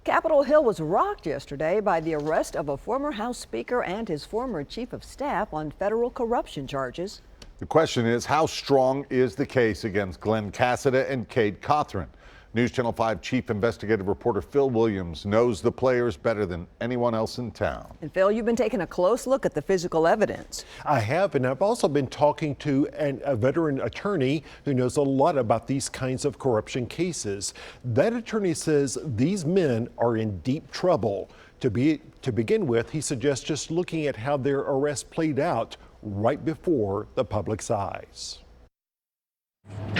Capitol Hill was rocked yesterday by the arrest of a former House Speaker and his former Chief of Staff on federal corruption charges. The question is, how strong is the case against Glenn Casada and Casada and Cothren? News Channel 5 Chief Investigative Reporter Phil Williams knows the players better than anyone else in town. And Phil, you've been taking a close look at the physical evidence. I have, and I've also been talking to a veteran attorney who knows a lot about these kinds of corruption cases. That attorney says these men are in deep trouble. To begin with, he suggests just looking at how their arrest played out right before the public's eyes.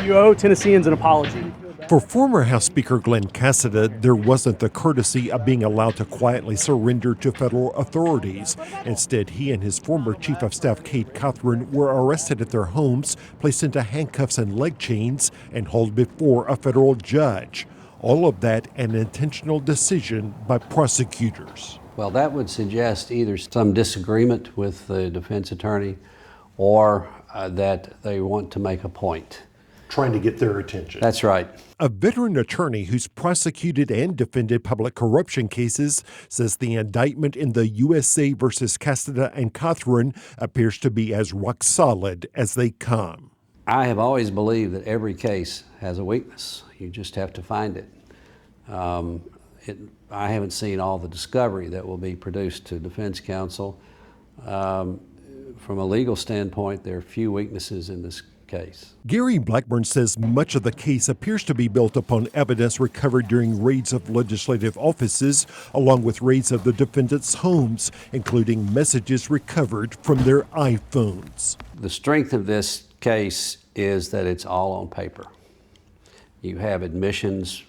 You owe Tennesseans an apology. For former House Speaker Glenn Casada, there wasn't the courtesy of being allowed to quietly surrender to federal authorities. Instead, he and his former Chief of Staff, Casada and Cothren, were arrested at their homes, placed into handcuffs and leg chains, and hauled before a federal judge. All of that an intentional decision by prosecutors. Well, that would suggest either some disagreement with the defense attorney or that they want to make a point. Trying to get their attention. That's right. A veteran attorney who's prosecuted and defended public corruption cases says the indictment in the USA versus Casada and Cothren appears to be as rock solid as they come. I have always believed that every case has a weakness. You just have to find it. I haven't seen all the discovery that will be produced to defense counsel. From a legal standpoint, there are few weaknesses in this case. Gary Blackburn says much of the case appears to be built upon evidence recovered during raids of legislative offices, along with raids of the defendants' homes, including messages recovered from their iPhones. The strength of this case is that it's all on paper. You have admissions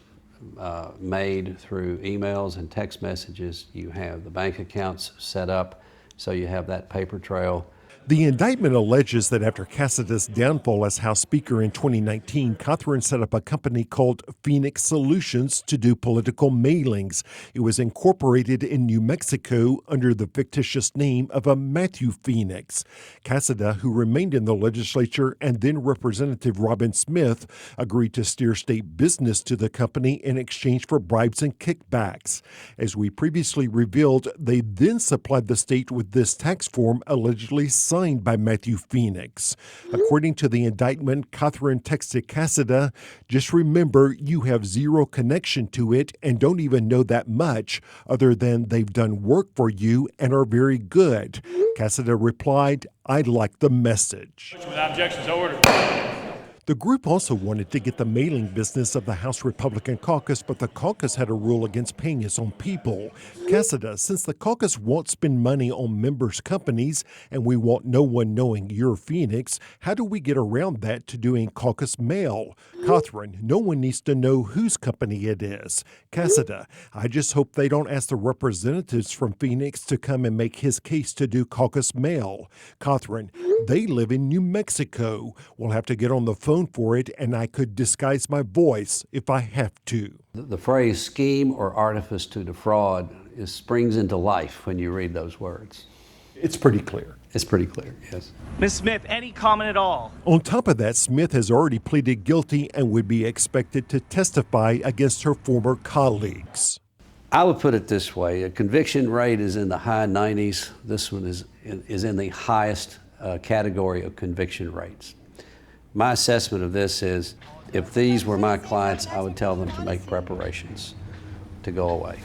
made through emails and text messages. You have the bank accounts set up, so you have that paper trail. The indictment alleges that after Casada's downfall as House Speaker in 2019, Cothren set up a company called Phoenix Solutions to do political mailings. It was incorporated in New Mexico under the fictitious name of a Matthew Phoenix. Casada, who remained in the legislature, and then Representative Robin Smith agreed to steer state business to the company in exchange for bribes and kickbacks. As we previously revealed, they then supplied the state with this tax form allegedly signed by Matthew Phoenix. According to the indictment, Cothren texted Casada, "Just remember you have zero connection to it and don't even know that much, other than they've done work for you and are very good." Casada replied, "I like the message." Without objection, so ordered. The group also wanted to get the mailing business of the House Republican caucus, but the caucus had a rule against paying its own people. Casada, since the caucus won't spend money on members' companies and we want no one knowing you're Phoenix, how do we get around that to doing caucus mail? Cothren, no one needs to know whose company it is. Casada, I just hope they don't ask the representatives from Phoenix to come and make his case to do caucus mail. Cothren, they live in New Mexico. We'll have to get on the phone for it, and I could disguise my voice if I have to. The phrase scheme or artifice to defraud springs into life when you read those words. It's pretty clear. It's pretty clear, yes. Ms. Smith, any comment at all? On top of that, Smith has already pleaded guilty and would be expected to testify against her former colleagues. I would put it this way. A conviction rate is in the high 90s. This one is in the highest category of conviction rates. My assessment of this is, if these were my clients, I would tell them to make preparations to go away.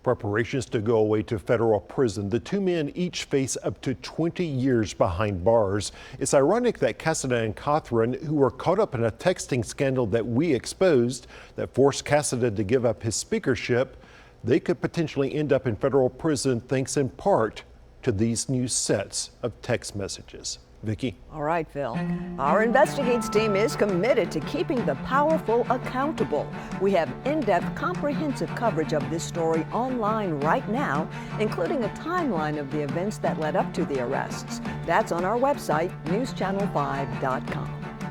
Preparations to go away to federal prison. The two men each face up to 20 years behind bars. It's ironic that Casada and Cothren, who were caught up in a texting scandal that we exposed that forced Casada to give up his speakership, they could potentially end up in federal prison thanks in part to these new sets of text messages. Vicki? All right, Phil. Our Investigates team is committed to keeping the powerful accountable. We have in-depth, comprehensive coverage of this story online right now, including a timeline of the events that led up to the arrests. That's on our website, newschannel5.com.